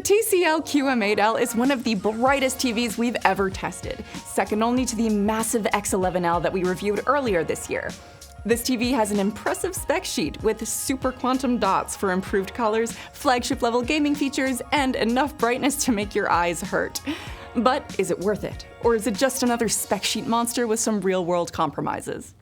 TCL QM8L is one of the brightest TVs we've ever tested, second only to the massive X11L that we reviewed earlier this year. This TV has an impressive spec sheet with super quantum dots for improved colors, flagship-level gaming features, and enough brightness to make your eyes hurt. But is it worth it? Or is it just another spec sheet monster with some real-world compromises?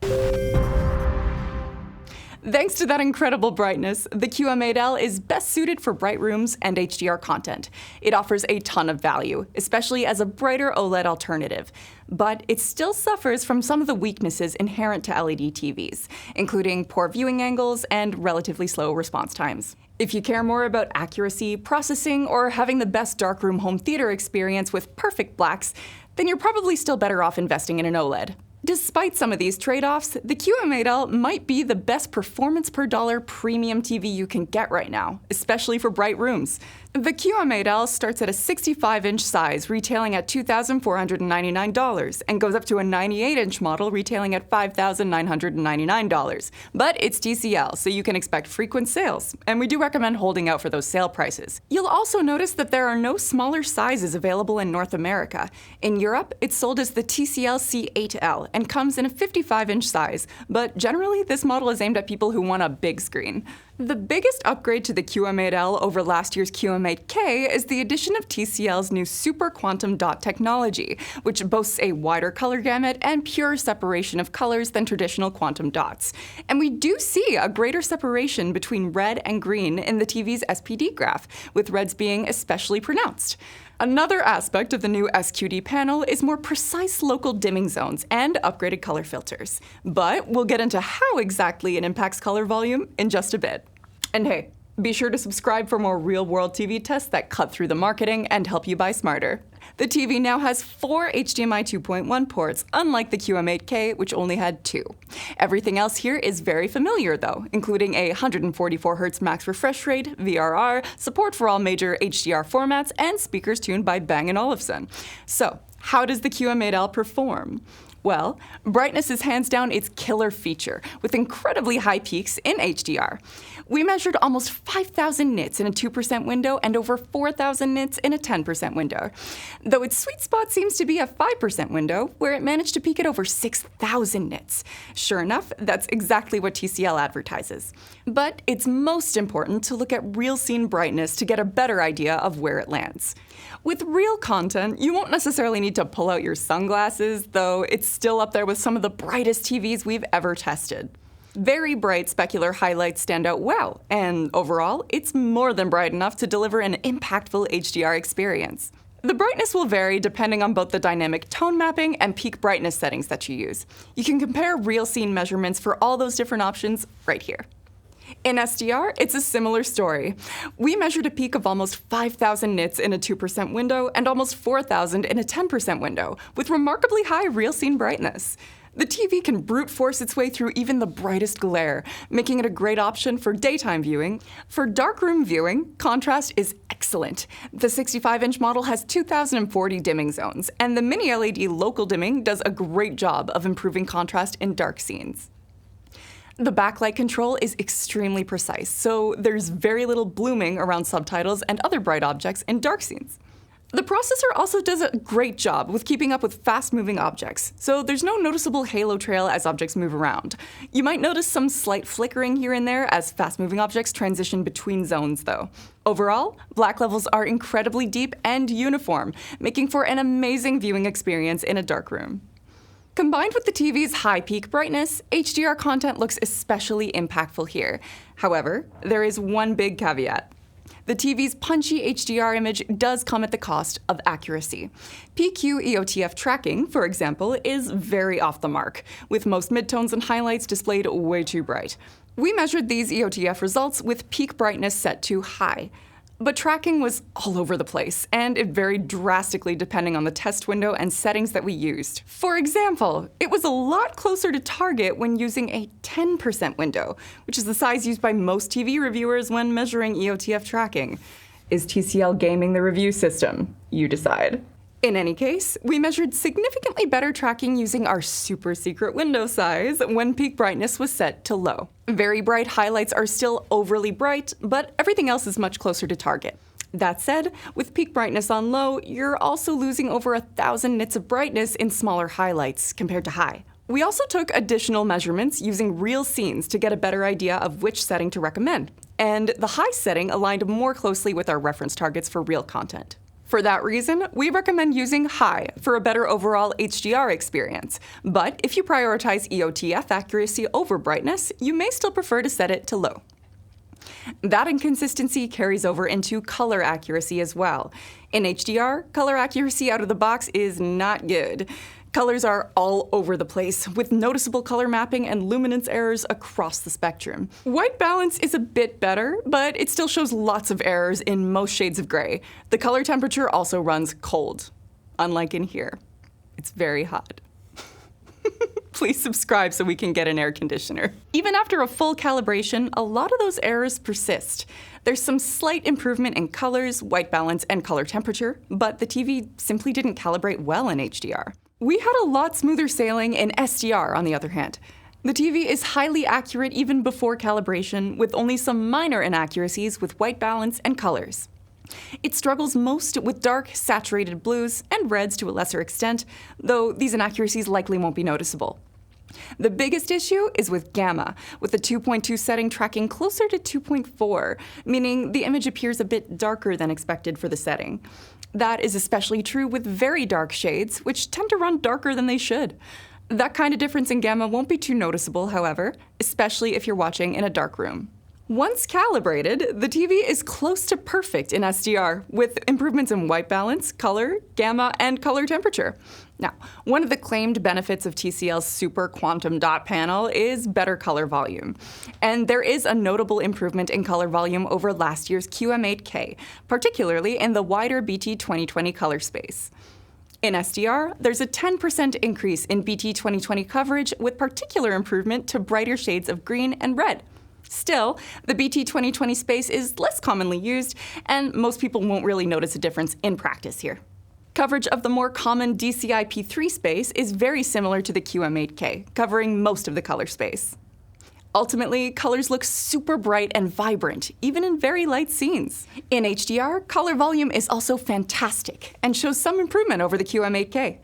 Thanks to that incredible brightness, the QM8L is best suited for bright rooms and HDR content. It offers a ton of value, especially as a brighter OLED alternative. But it still suffers from some of the weaknesses inherent to LED TVs, including poor viewing angles and relatively slow response times. If you care more about accuracy, processing, or having the best darkroom home theater experience with perfect blacks, then you're probably still better off investing in an OLED. Despite some of these trade-offs, the QM8L might be the best performance per dollar premium TV you can get right now, especially for bright rooms. The QM8L starts at a 65-inch size, retailing at $2,499, and goes up to a 98-inch model retailing at $5,999. But it's TCL, so you can expect frequent sales, and we do recommend holding out for those sale prices. You'll also notice that there are no smaller sizes available in North America. In Europe, it's sold as the TCL QM8L and comes in a 55-inch size, but generally this model is aimed at people who want a big screen. The biggest upgrade to the QM8L over last year's QM8K is the addition of TCL's new super quantum dot technology, which boasts a wider color gamut and purer separation of colors than traditional quantum dots. And we do see a greater separation between red and green in the TV's SPD graph, with reds being especially pronounced. Another aspect of the new SQD panel is more precise local dimming zones and upgraded color filters. But we'll get into how exactly it impacts color volume in just a bit. And hey, be sure to subscribe for more real-world TV tests that cut through the marketing and help you buy smarter. The TV now has 4 HDMI 2.1 ports, unlike the QM8K, which only had 2. Everything else here is very familiar, though, including a 144Hz max refresh rate, VRR, support for all major HDR formats, and speakers tuned by Bang & Olufsen. So, how does the QM8L perform? Well, brightness is hands down its killer feature, with incredibly high peaks in HDR. We measured almost 5,000 nits in a 2% window and over 4,000 nits in a 10% window, though its sweet spot seems to be a 5% window, where it managed to peak at over 6,000 nits. Sure enough, that's exactly what TCL advertises. But it's most important to look at real scene brightness to get a better idea of where it lands. With real content, you won't necessarily need to pull out your sunglasses, though it's still up there with some of the brightest TVs we've ever tested. Very bright specular highlights stand out well, and overall, it's more than bright enough to deliver an impactful HDR experience. The brightness will vary depending on both the dynamic tone mapping and peak brightness settings that you use. You can compare real scene measurements for all those different options right here. In SDR, it's a similar story. We measured a peak of almost 5,000 nits in a 2% window and almost 4,000 in a 10% window, with remarkably high real scene brightness. The TV can brute force its way through even the brightest glare, making it a great option for daytime viewing. For darkroom viewing, contrast is excellent. The 65-inch model has 2,040 dimming zones, and the mini LED local dimming does a great job of improving contrast in dark scenes. The backlight control is extremely precise, so there's very little blooming around subtitles and other bright objects in dark scenes. The processor also does a great job with keeping up with fast-moving objects, so there's no noticeable halo trail as objects move around. You might notice some slight flickering here and there as fast-moving objects transition between zones, though. Overall, black levels are incredibly deep and uniform, making for an amazing viewing experience in a darkroom. Combined with the TV's high peak brightness, HDR content looks especially impactful here. However, there is one big caveat. The TV's punchy HDR image does come at the cost of accuracy. PQ EOTF Tracking, for example, is very off the mark, with most midtones and highlights displayed way too bright. We measured these EOTF results with peak brightness set to high. But tracking was all over the place, and it varied drastically depending on the test window and settings that we used. For example, it was a lot closer to target when using a 10% window, which is the size used by most TV reviewers when measuring EOTF tracking. Is TCL gaming the review system? You decide. In any case, we measured significantly better tracking using our super secret window size when peak brightness was set to low. Very bright highlights are still overly bright, but everything else is much closer to target. That said, with peak brightness on low, you're also losing over 1,000 nits of brightness in smaller highlights compared to high. We also took additional measurements using real scenes to get a better idea of which setting to recommend, and the high setting aligned more closely with our reference targets for real content. For that reason, we recommend using high for a better overall HDR experience, but if you prioritize EOTF accuracy over brightness, you may still prefer to set it to low. That inconsistency carries over into color accuracy as well. In HDR, color accuracy out of the box is not good. Colors are all over the place, with noticeable color mapping and luminance errors across the spectrum. White balance is a bit better, but it still shows lots of errors in most shades of gray. The color temperature also runs cold, unlike in here. It's very hot. Please subscribe so we can get an air conditioner. Even after a full calibration, a lot of those errors persist. There's some slight improvement in colors, white balance, and color temperature, but the TV simply didn't calibrate well in HDR. We had a lot smoother sailing in SDR, on the other hand. The TV is highly accurate even before calibration, with only some minor inaccuracies with white balance and colors. It struggles most with dark, saturated blues and reds to a lesser extent, though these inaccuracies likely won't be noticeable. The biggest issue is with gamma, with the 2.2 setting tracking closer to 2.4, meaning the image appears a bit darker than expected for the setting. That is especially true with very dark shades, which tend to run darker than they should. That kind of difference in gamma won't be too noticeable, however, especially if you're watching in a dark room. Once calibrated, the TV is close to perfect in SDR, with improvements in white balance, color, gamma, and color temperature. Now, one of the claimed benefits of TCL's Super Quantum Dot panel is better color volume. And there is a notable improvement in color volume over last year's QM8K, particularly in the wider BT 2020 color space. In SDR, there's a 10% increase in BT 2020 coverage, with particular improvement to brighter shades of green and red. Still, the BT 2020 space is less commonly used, and most people won't really notice a difference in practice here. Coverage of the more common DCI-P3 space is very similar to the QM8K, covering most of the color space. Ultimately, colors look super bright and vibrant, even in very light scenes. In HDR, color volume is also fantastic and shows some improvement over the QM8K.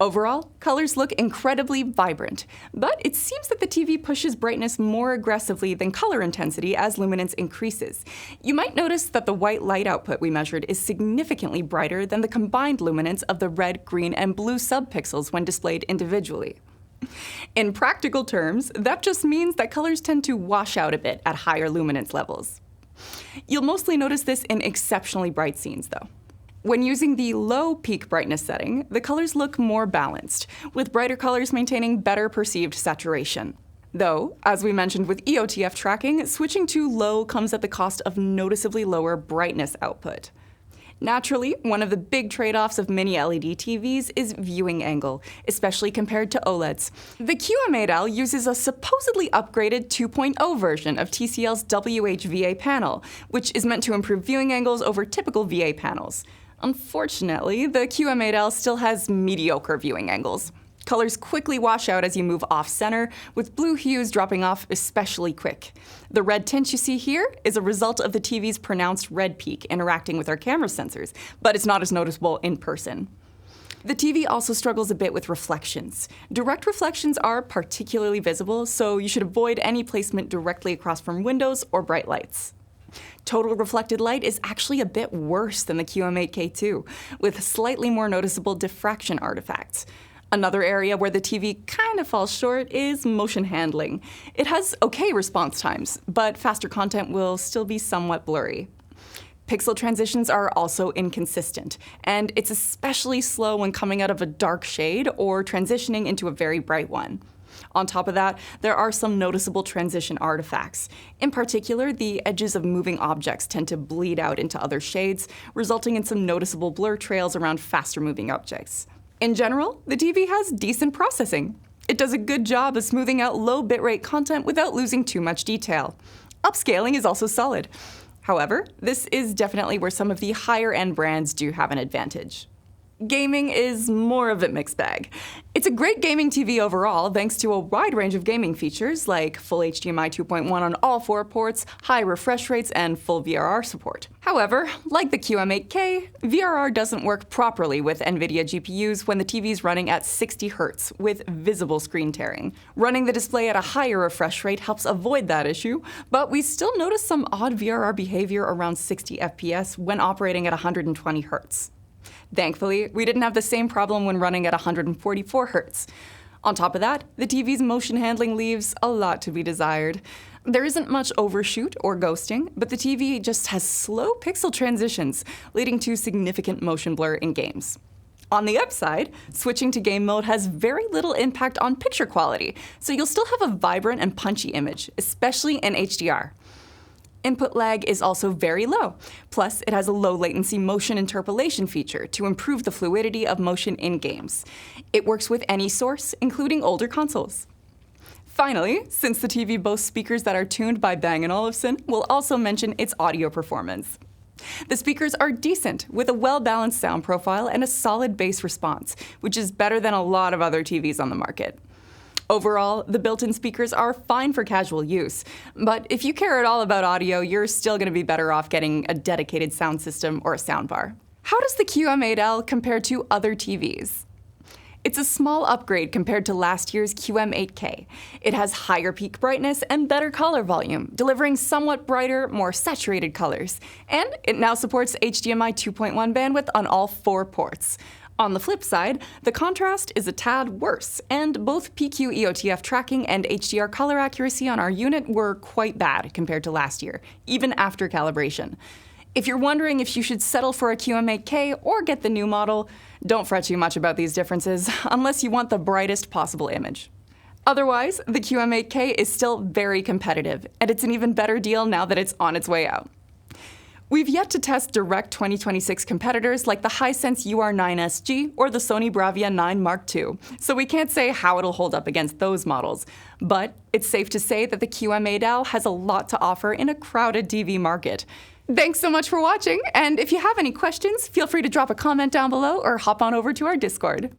Overall, colors look incredibly vibrant, but it seems that the TV pushes brightness more aggressively than color intensity as luminance increases. You might notice that the white light output we measured is significantly brighter than the combined luminance of the red, green, and blue subpixels when displayed individually. In practical terms, that just means that colors tend to wash out a bit at higher luminance levels. You'll mostly notice this in exceptionally bright scenes, though. When using the low peak brightness setting, the colors look more balanced, with brighter colors maintaining better perceived saturation. Though, as we mentioned with EOTF tracking, switching to low comes at the cost of noticeably lower brightness output. Naturally, one of the big trade-offs of mini LED TVs is viewing angle, especially compared to OLEDs. The QM8L uses a supposedly upgraded 2.0 version of TCL's WHVA panel, which is meant to improve viewing angles over typical VA panels. Unfortunately, the QM8L still has mediocre viewing angles. Colors quickly wash out as you move off-center, with blue hues dropping off especially quick. The red tint you see here is a result of the TV's pronounced red peak interacting with our camera sensors, but it's not as noticeable in person. The TV also struggles a bit with reflections. Direct reflections are particularly visible, so you should avoid any placement directly across from windows or bright lights. Total reflected light is actually a bit worse than the QM8K2, with slightly more noticeable diffraction artifacts. Another area where the TV kind of falls short is motion handling. It has okay response times, but faster content will still be somewhat blurry. Pixel transitions are also inconsistent, and it's especially slow when coming out of a dark shade or transitioning into a very bright one. On top of that, there are some noticeable transition artifacts. In particular, the edges of moving objects tend to bleed out into other shades, resulting in some noticeable blur trails around faster moving objects. In general, the TV has decent processing. It does a good job of smoothing out low bitrate content without losing too much detail. Upscaling is also solid. However, this is definitely where some of the higher-end brands do have an advantage. Gaming is more of a mixed bag. It's It's a great gaming TV overall, thanks to a wide range of gaming features like full HDMI 2.1 on all 4 ports, high refresh rates, and full VRR support. However, like the QM8K, VRR doesn't work properly with NVIDIA GPUs when the TV is running at 60 Hz with visible screen tearing. Running the display at a higher refresh rate helps avoid that issue, but we still notice some odd VRR behavior around 60 FPS when operating at 120 Hz. Thankfully, we didn't have the same problem when running at 144 Hz. On top of that, the TV's motion handling leaves a lot to be desired. There isn't much overshoot or ghosting, but the TV just has slow pixel transitions, leading to significant motion blur in games. On the upside, switching to game mode has very little impact on picture quality, so you'll still have a vibrant and punchy image, especially in HDR. Input lag is also very low. Plus, it has a low latency motion interpolation feature to improve the fluidity of motion in games. It works with any source, including older consoles. Finally, since the TV boasts speakers that are tuned by Bang & Olufsen, we'll also mention its audio performance. The speakers are decent, with a well-balanced sound profile and a solid bass response, which is better than a lot of other TVs on the market. Overall, the built-in speakers are fine for casual use, but if you care at all about audio, you're still going to be better off getting a dedicated sound system or a soundbar. How does the QM8L compare to other TVs? It's a small upgrade compared to last year's QM8K. It has higher peak brightness and better color volume, delivering somewhat brighter, more saturated colors. And it now supports HDMI 2.1 bandwidth on all 4 ports. On the flip side, the contrast is a tad worse, and both PQ EOTF tracking and HDR color accuracy on our unit were quite bad compared to last year, even after calibration. If you're wondering if you should settle for a QM8K or get the new model, don't fret too much about these differences, unless you want the brightest possible image. Otherwise, the QM8K is still very competitive, and it's an even better deal now that it's on its way out. We've yet to test direct 2026 competitors like the Hisense UR9SG or the Sony Bravia 9 Mark II, so we can't say how it'll hold up against those models. But it's safe to say that the QM8L has a lot to offer in a crowded TV market. Thanks so much for watching, and if you have any questions, feel free to drop a comment down below or hop on over to our Discord.